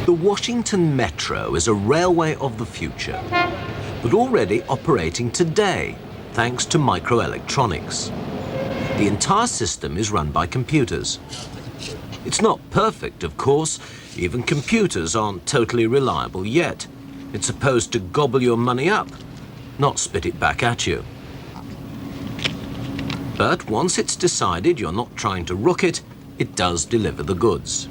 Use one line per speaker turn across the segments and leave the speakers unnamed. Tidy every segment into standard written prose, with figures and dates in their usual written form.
The Washington Metro is a railway of the future, but already operating today thanks to microelectronics. The entire system is run by computers. It's not perfect, of course. Even computers aren't totally reliable yet. It's supposed to gobble your money up, not spit it back at you. But once it's decided you're not trying to rook it, it does deliver the goods.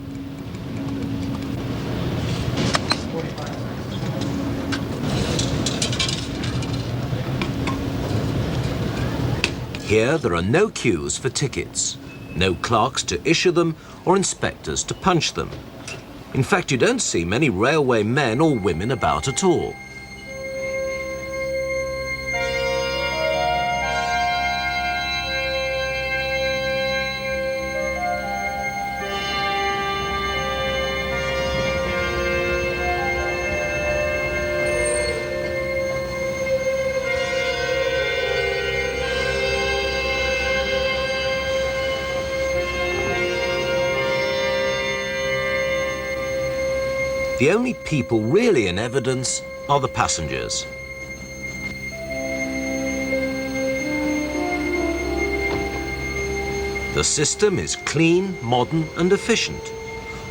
Here, there are no queues for tickets, no clerks to issue them or inspectors to punch them. In fact, you don't see many railway men or women about at all. The only people really in evidence are the passengers. The system is clean, modern and efficient.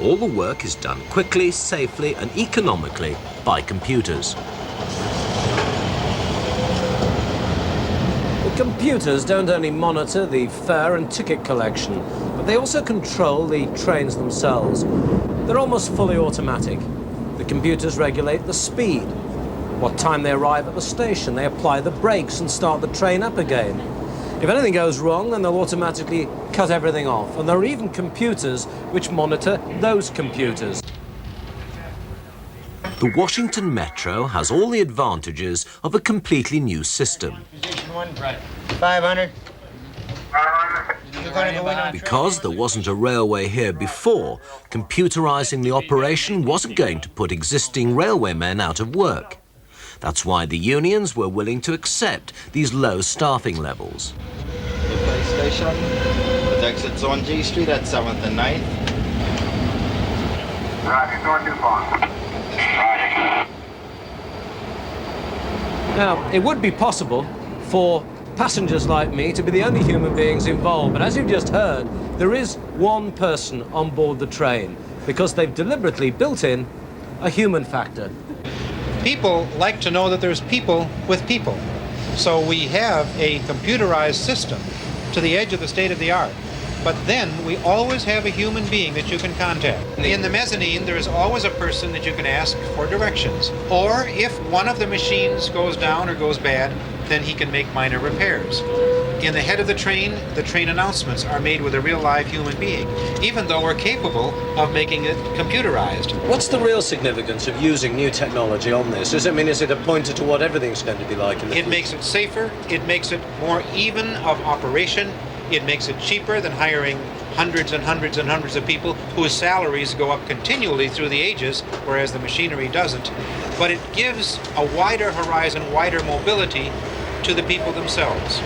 All the work is done quickly, safely and economically by computers. The computers don't only monitor the fare and ticket collection, but they also control the trains themselves. They're almost fully automatic. The computers regulate the speed, what time they arrive at the station. They apply the brakes and start the train up again. If anything goes wrong, then they'll automatically cut everything off. And there are even computers which monitor those computers. The Washington Metro has all the advantages of a completely new system.
Position 1, right. 500.
Because there wasn't a railway here before, computerizing the operation wasn't going to put existing railwaymen out of work. That's why the unions were willing to accept these low staffing levels.
The station, with exits on G Street at 7th and 9th.
Roger, door DuPont.
Now, it would be possible for passengers like me to be the only human beings involved, but as you've just heard, there is one person on board the train because they've deliberately built in a human factor.
People like to know that there's people with people. So we have a computerized system to the edge of the state of the art. But then we always have a human being that you can contact. In the mezzanine, there is always a person that you can ask for directions. Or if one of the machines goes down or goes bad, then he can make minor repairs. In the head of the train announcements are made with a real live human being, even though we're capable of making it computerized.
What's the real significance of using new technology on this? Is it a pointer to what everything's going to be like in the future?
It makes it safer, it makes it more even of operation, it makes it cheaper than hiring hundreds and hundreds and hundreds of people whose salaries go up continually through the ages, whereas the machinery doesn't. But it gives a wider horizon, wider mobility to the people themselves.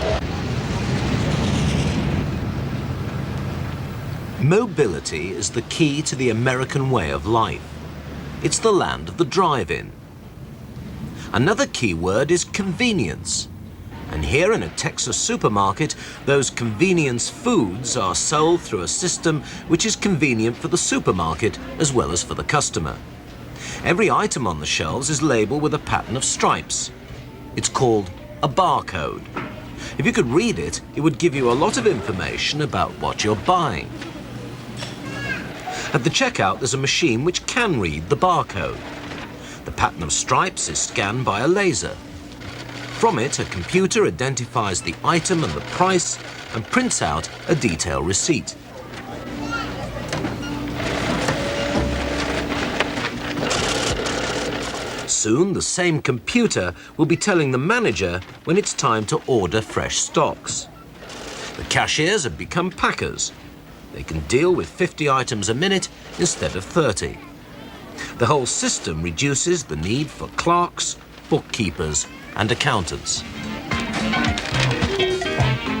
Mobility is the key to the American way of life. It's the land of the drive-in. Another key word is convenience. And here in a Texas supermarket, those convenience foods are sold through a system which is convenient for the supermarket as well as for the customer. Every item on the shelves is labeled with a pattern of stripes. It's called a barcode. If you could read it, it would give you a lot of information about what you're buying. At the checkout, there's a machine which can read the barcode. The pattern of stripes is scanned by a laser. From it, a computer identifies the item and the price and prints out a detailed receipt. Soon, the same computer will be telling the manager when it's time to order fresh stocks. The cashiers have become packers. They can deal with 50 items a minute instead of 30. The whole system reduces the need for clerks, bookkeepers, and accountants.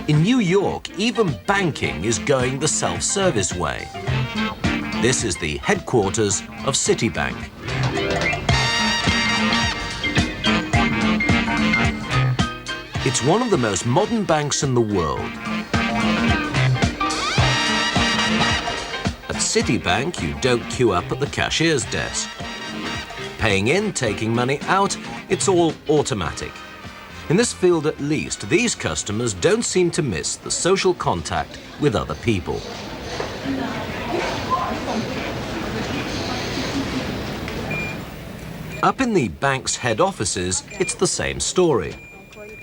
In New York, even banking is going the self-service way. This is the headquarters of Citibank. It's one of the most modern banks in the world. At Citibank, you don't queue up at the cashier's desk. Paying in, taking money out, it's all automatic. In this field at least, these customers don't seem to miss the social contact with other people. Up in the bank's head offices, it's the same story.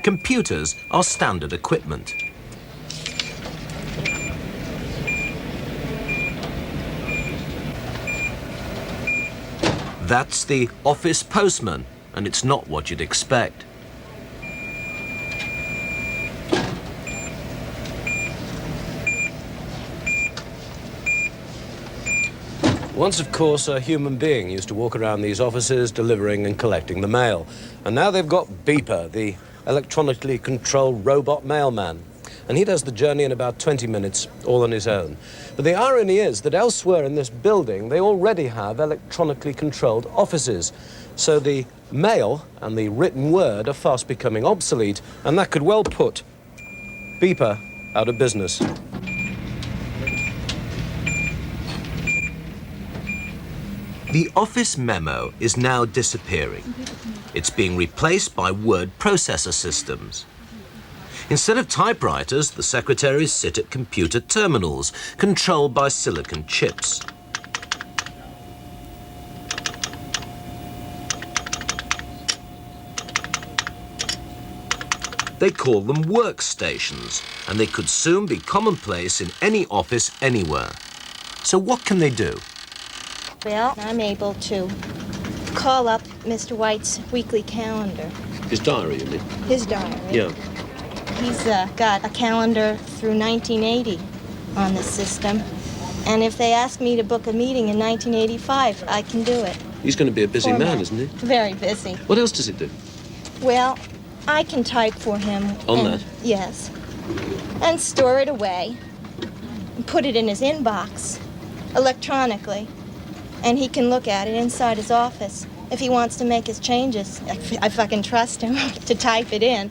Computers are standard equipment. That's the office postman, and it's not what you'd expect. Once, of course, a human being used to walk around these offices delivering and collecting the mail. And now they've got Beeper, the electronically controlled robot mailman. And he does the journey in about 20 minutes, all on his own. But the irony is that elsewhere in this building, they already have electronically controlled offices. So the mail and the written word are fast becoming obsolete, and that could well put Beeper out of business. The office memo is now disappearing. It's being replaced by word processor systems. Instead of typewriters, the secretaries sit at computer terminals controlled by silicon chips. They call them workstations, and they could soon be commonplace in any office anywhere. So what can they do?
Well, I'm able to call up Mr. White's weekly calendar.
His diary, you mean?
His diary.
Yeah.
He's got a calendar through 1980 on the system. And if they ask me to book a meeting in 1985, I can do it.
He's going to be a busy man, isn't he?
Very busy.
What else does he do?
Well, I can type for him.
On that?
Yes. And store it away. And put it in his inbox electronically. And he can look at it inside his office. If he wants to make his changes, if I can trust him to type it in,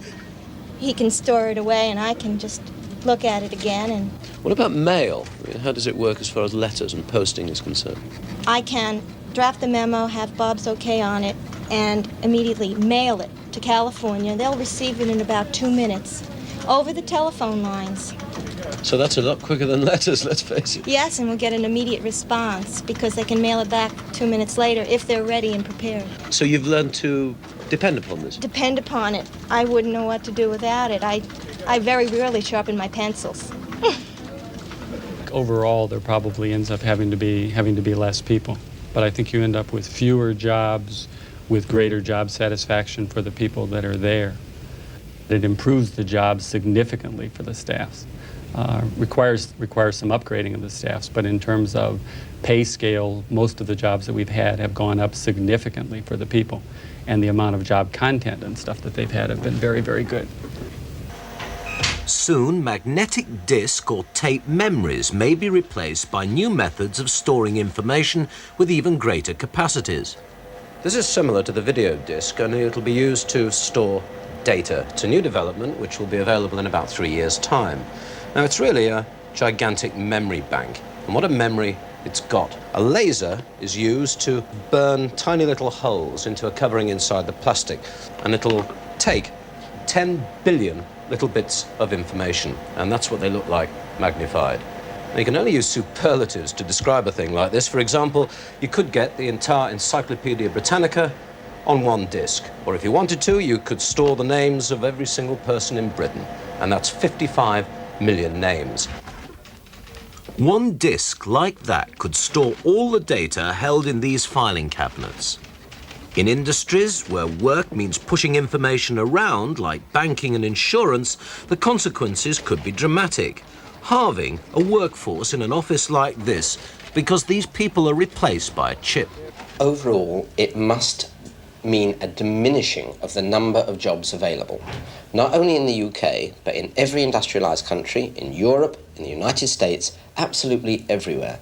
he can store it away and I can just look at it again. And
What about mail? I mean, how does it work as far as letters and posting is concerned?
I can draft the memo, have Bob's okay on it, and immediately mail it to California. They'll receive it in about 2 minutes over the telephone lines.
So that's a lot quicker than letters, let's face it.
Yes, and we'll get an immediate response because they can mail it back 2 minutes later if they're ready and prepared.
So you've learned to depend upon this?
Depend upon it. I wouldn't know what to do without it. I very rarely sharpen my pencils.
Overall, there probably ends up having to be less people. But I think you end up with fewer jobs, with greater job satisfaction for the people that are there. It improves the job significantly for the staffs. Requires some upgrading of the staffs, but in terms of pay scale, most of the jobs that we've had have gone up significantly for the people, and the amount of job content and stuff that they've had have been very, very good.
Soon, magnetic disk or tape memories may be replaced by new methods of storing information with even greater capacities. This is similar to the video disk, only it'll be used to store data. It's a new development which will be available in about 3 years' time. Now, it's really a gigantic memory bank. And what a memory it's got. A laser is used to burn tiny little holes into a covering inside the plastic. And it'll take 10 billion little bits of information. And that's what they look like, magnified. Now, you can only use superlatives to describe a thing like this. For example, you could get the entire Encyclopedia Britannica on one disk. Or if you wanted to, you could store the names of every single person in Britain. And that's 55 million names. One disk like that could store all the data held in these filing cabinets. In industries where work means pushing information around, like banking and insurance, the consequences could be dramatic, halving a workforce in an office like this because these people are replaced by a chip.
Overall, it must mean a diminishing of the number of jobs available, not only in the UK, but in every industrialised country, in Europe, in the United States, absolutely everywhere.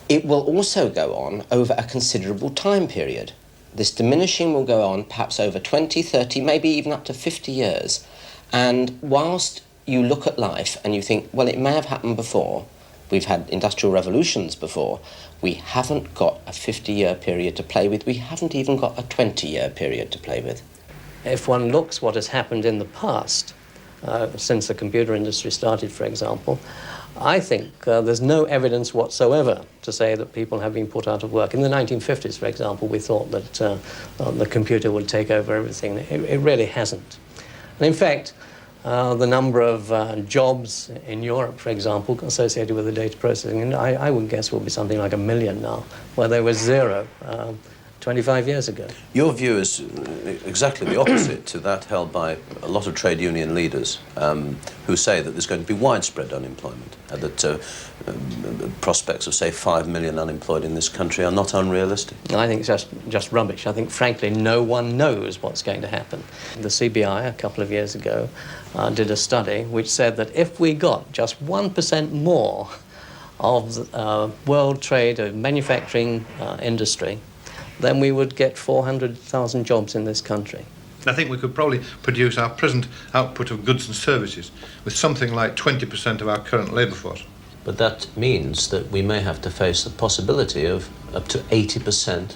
It will also go on over a considerable time period. This diminishing will go on perhaps over 20, 30, maybe even up to 50 years. And whilst you look at life and you think, well, it may have happened before, we've had industrial revolutions before, we haven't got a 50-year period to play with, we haven't even got a 20-year period to play with.
If one looks what has happened in the past, since the computer industry started, for example, I think there's no evidence whatsoever to say that people have been put out of work. In the 1950s, for example, we thought that the computer would take over everything. It really hasn't. And in fact, the number of jobs in Europe, for example, associated with the data processing, and I would guess will be something like 1 million now, where there was 0 25 years ago.
Your view is exactly the opposite to that held by a lot of trade union leaders who say that there's going to be widespread unemployment, that prospects of, say, 5 million unemployed in this country are not unrealistic.
I think it's just rubbish. I think, frankly, no one knows what's going to happen. The CBI, a couple of years ago, did a study which said that if we got just 1% more of world trade, of manufacturing industry, then we would get 400,000 jobs in this country.
I think we could probably produce our present output of goods and services with something like 20% of our current labour force.
But that means that we may have to face the possibility of up to 80%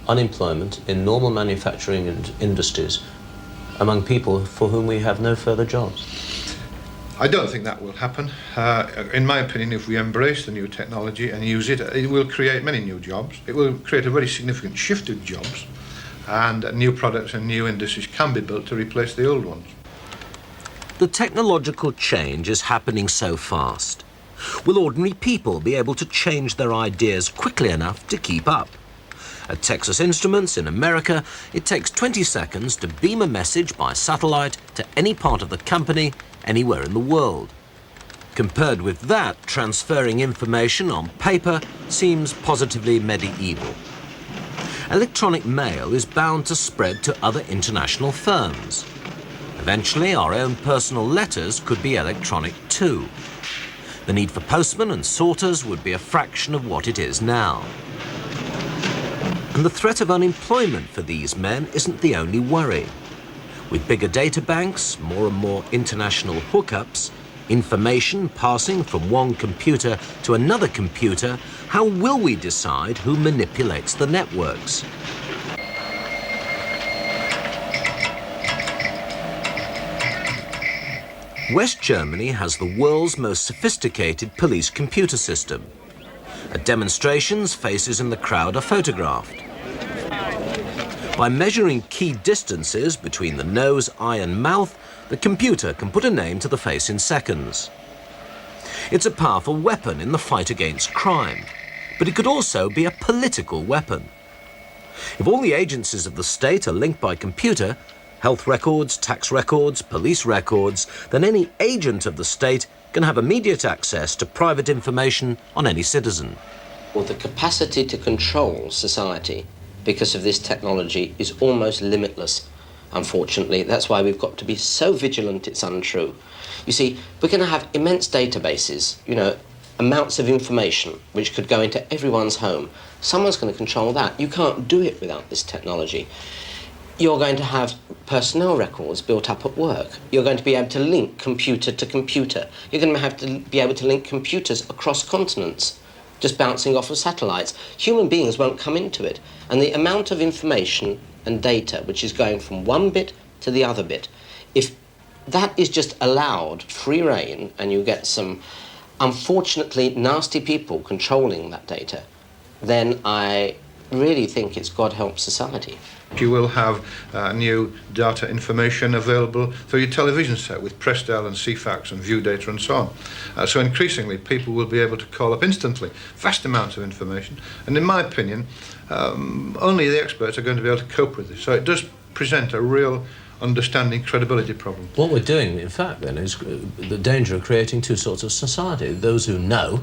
unemployment in normal manufacturing industries among people for whom we have no further jobs.
I don't think that will happen. In my opinion, if we embrace the new technology and use it, it will create many new jobs. It will create a very significant shift of jobs, and new products and new industries can be built to replace the old ones.
The technological change is happening so fast. Will ordinary people be able to change their ideas quickly enough to keep up? At Texas Instruments in America, it takes 20 seconds to beam a message by satellite to any part of the company anywhere in the world. Compared with that, transferring information on paper seems positively medieval. Electronic mail is bound to spread to other international firms. Eventually, our own personal letters could be electronic too. The need for postmen and sorters would be a fraction of what it is now. And the threat of unemployment for these men isn't the only worry. With bigger data banks, more and more international hookups, information passing from one computer to another computer, how will we decide who manipulates the networks? West Germany has the world's most sophisticated police computer system. At demonstrations, faces in the crowd are photographed. By measuring key distances between the nose, eye and mouth, the computer can put a name to the face in seconds. It's a powerful weapon in the fight against crime, but it could also be a political weapon. If all the agencies of the state are linked by computer, health records, tax records, police records, then any agent of the state can have immediate access to private information on any citizen.
Well, the capacity to control society because of this technology is almost limitless, unfortunately. That's why we've got to be so vigilant it's untrue. You see, we're going to have immense databases, amounts of information which could go into everyone's home. Someone's going to control that. You can't do it without this technology. You're going to have personnel records built up at work. You're going to be able to link computer to computer. You're going to have to be able to link computers across continents, just bouncing off of satellites. Human beings won't come into it. And the amount of information and data which is going from one bit to the other bit, if that is just allowed free rein and you get some unfortunately nasty people controlling that data, then I really think it's God help society.
You will have new data information available through your television set with Prestel and CFAX and View Data and so on. So increasingly people will be able to call up instantly vast amounts of information, and in my opinion only the experts are going to be able to cope with this. So it does present a real understanding credibility problem.
What we're doing, in fact, then, is the danger of creating two sorts of society. Those who know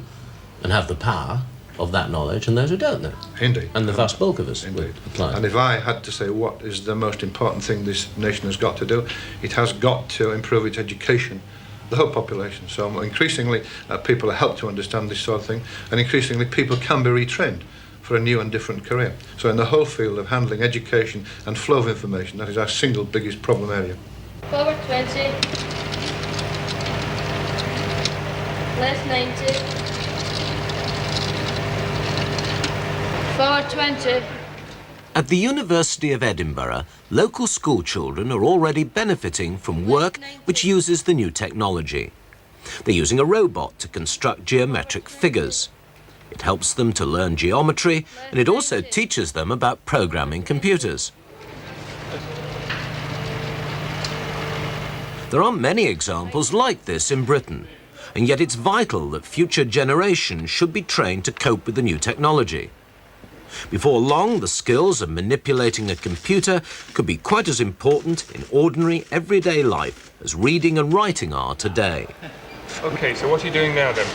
and have the power of that knowledge, and those who don't know.
Indeed.
And the vast bulk of us would apply.
And if I had to say what is the most important thing this nation has got to do, it has got to improve its education the whole population. So increasingly people are helped to understand this sort of thing, and increasingly people can be retrained for a new and different career. So in the whole field of handling education and flow of information, that is our single biggest problem area.
Forward 20. Left 90. Forward 20.
At the University of Edinburgh, local school children are already benefiting from work which uses the new technology. They're using a robot to construct geometric figures. It helps them to learn geometry, and it also teaches them about programming computers. There aren't many examples like this in Britain, and yet it's vital that future generations should be trained to cope with the new technology. Before long, the skills of manipulating a computer could be quite as important in ordinary, everyday life as reading and writing are today.
Okay, so what are you doing now then?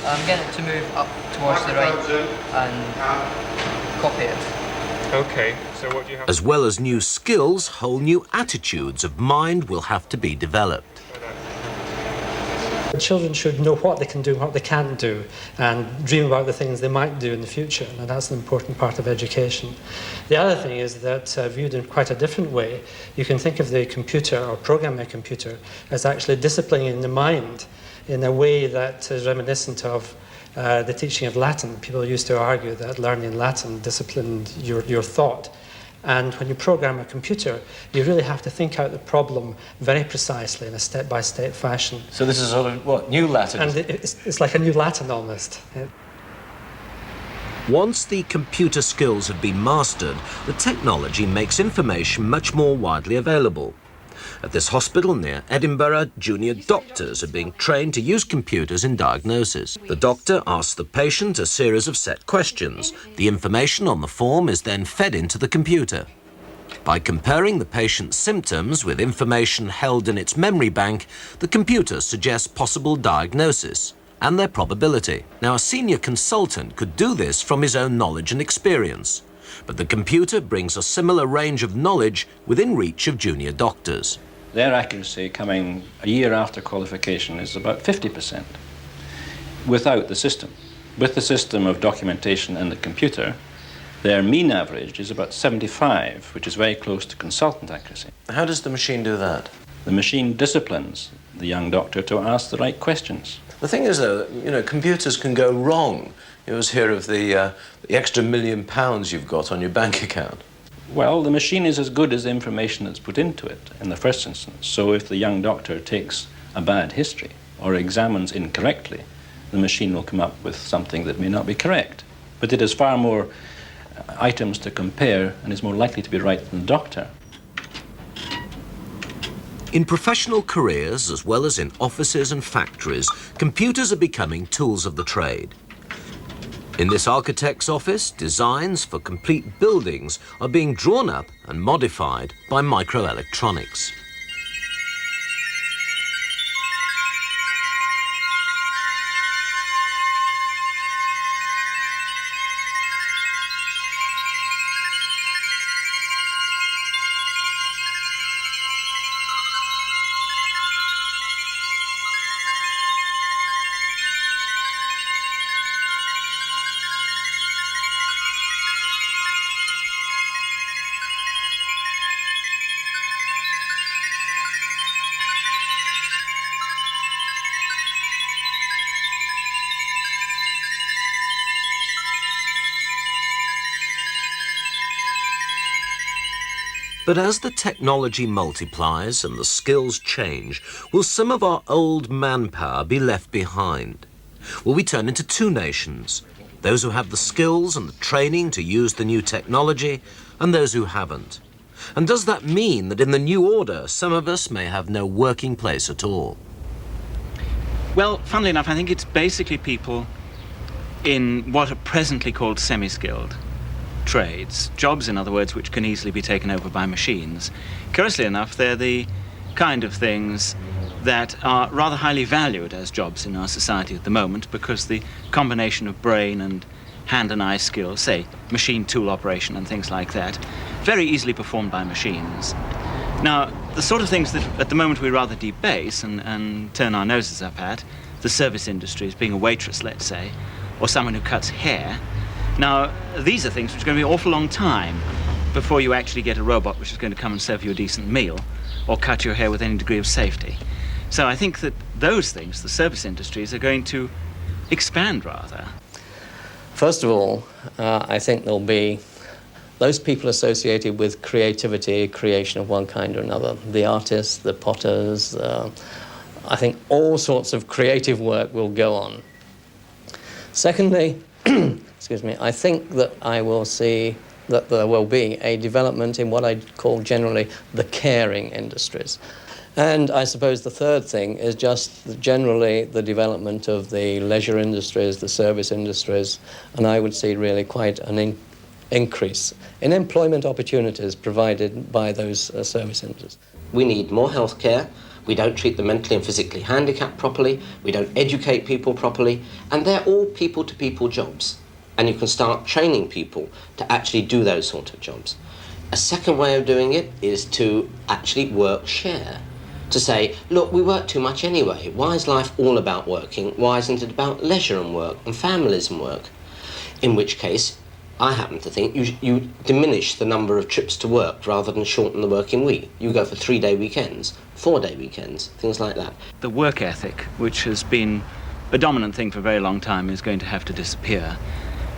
I'm getting it to move up towards the right and copy it.
Okay, so what do you have?
As well as new skills, whole new attitudes of mind will have to be developed.
Children should know what they can do, what they can't do, and dream about the things they might do in the future, and that's an important part of education. The other thing is that, viewed in quite a different way, you can think of the computer or programming a computer as actually disciplining the mind in a way that is reminiscent of the teaching of Latin. People used to argue that learning Latin disciplined your thought. And when you program a computer, you really have to think out the problem very precisely in a step-by-step fashion.
So this is sort of, what, new Latin?
And it's like a new Latin almost.
Once the computer skills have been mastered, the technology makes information much more widely available. At this hospital near Edinburgh, junior doctors are being trained to use computers in diagnosis. The doctor asks the patient a series of set questions. The information on the form is then fed into the computer. By comparing the patient's symptoms with information held in its memory bank, the computer suggests possible diagnosis and their probability. Now, a senior consultant could do this from his own knowledge and experience, but the computer brings a similar range of knowledge within reach of junior doctors.
Their accuracy coming a year after qualification is about 50% without the system. With the system of documentation and the computer, their mean average is about 75, which is very close to consultant accuracy.
How does the machine do that?
The machine disciplines the young doctor to ask the right questions.
The thing is, though, you know, computers can go wrong. You always hear of the extra £1 million you've got on your bank account.
Well, the machine is as good as the information that's put into it in the first instance. So if the young doctor takes a bad history or examines incorrectly, the machine will come up with something that may not be correct. But it has far more items to compare and is more likely to be right than the doctor.
In professional careers, as well as in offices and factories, computers are becoming tools of the trade. In this architect's office, designs for complete buildings are being drawn up and modified by microelectronics. But as the technology multiplies and the skills change, will some of our old manpower be left behind? Will we turn into two nations? Those who have the skills and the training to use the new technology, and those who haven't? And does that mean that in the new order, some of us may have no working place at all?
Well, funnily enough, I think it's basically people in what are presently called semi-skilled trades, jobs, in other words, which can easily be taken over by machines. Curiously enough, they're the kind of things that are rather highly valued as jobs in our society at the moment, because the combination of brain and hand and eye skills, say machine tool operation and things like that, very easily performed by machines. Now, the sort of things that at the moment we rather debase and turn our noses up at, the service industries, being a waitress, let's say, or someone who cuts hair. Now, these are things which are going to be an awful long time before you actually get a robot which is going to come and serve you a decent meal or cut your hair with any degree of safety. So I think that those things, the service industries, are going to expand rather.
First of all, I think there'll be those people associated with creativity, creation of one kind or another, the artists, the potters, I think all sorts of creative work will go on. Secondly, excuse me, I think that I will see that there will be a development in what I call generally the caring industries. And I suppose the third thing is just generally the development of the leisure industries, the service industries, and I would see really quite an increase in employment opportunities provided by those service industries.
We need more healthcare. We don't treat the mentally and physically handicapped properly. We don't educate people properly. And they're all people-to-people jobs. And you can start training people to actually do those sort of jobs. A second way of doing it is to actually work share. To say, look, we work too much anyway. Why is life all about working? Why isn't it about leisure and work and families and work? In which case, I happen to think you diminish the number of trips to work rather than shorten the working week. You go for 3-day weekends, 4-day weekends, things like that.
The work ethic, which has been a dominant thing for a very long time, is going to have to disappear.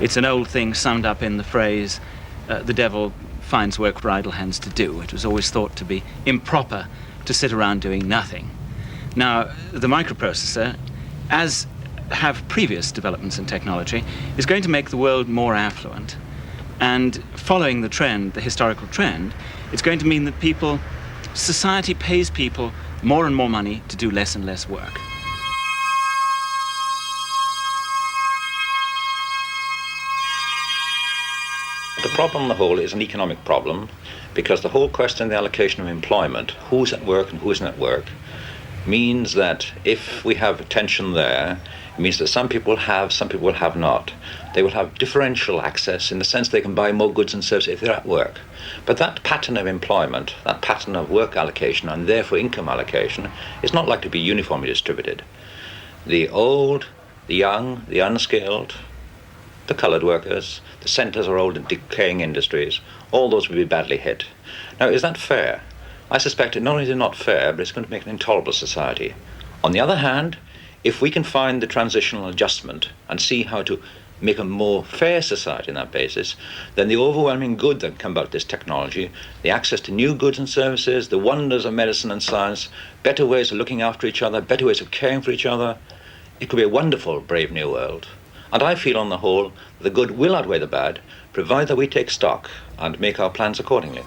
It's an old thing summed up in the phrase, the devil finds work for idle hands to do. It was always thought to be improper to sit around doing nothing. Now, the microprocessor, as have previous developments in technology, is going to make the world more affluent. And following the trend, the historical trend, it's going to mean that society pays people more and more money to do less and less work.
The problem on the whole is an economic problem, because the whole question of the allocation of employment, who's at work and who isn't at work, means that if we have tension there, it means that some people have, some people will have not. They will have differential access in the sense they can buy more goods and services if they're at work. But that pattern of employment, that pattern of work allocation and therefore income allocation is not likely to be uniformly distributed. The old, the young, the unskilled, the coloured workers, the centres of old and decaying industries, all those will be badly hit. Now, is that fair? I suspect it not only is not fair, but it's going to make an intolerable society. On the other hand, if we can find the transitional adjustment and see how to make a more fair society on that basis, then the overwhelming good that come about this technology, the access to new goods and services, the wonders of medicine and science, better ways of looking after each other, better ways of caring for each other, it could be a wonderful, brave new world. And I feel on the whole, the good will outweigh the bad, provided that we take stock and make our plans accordingly.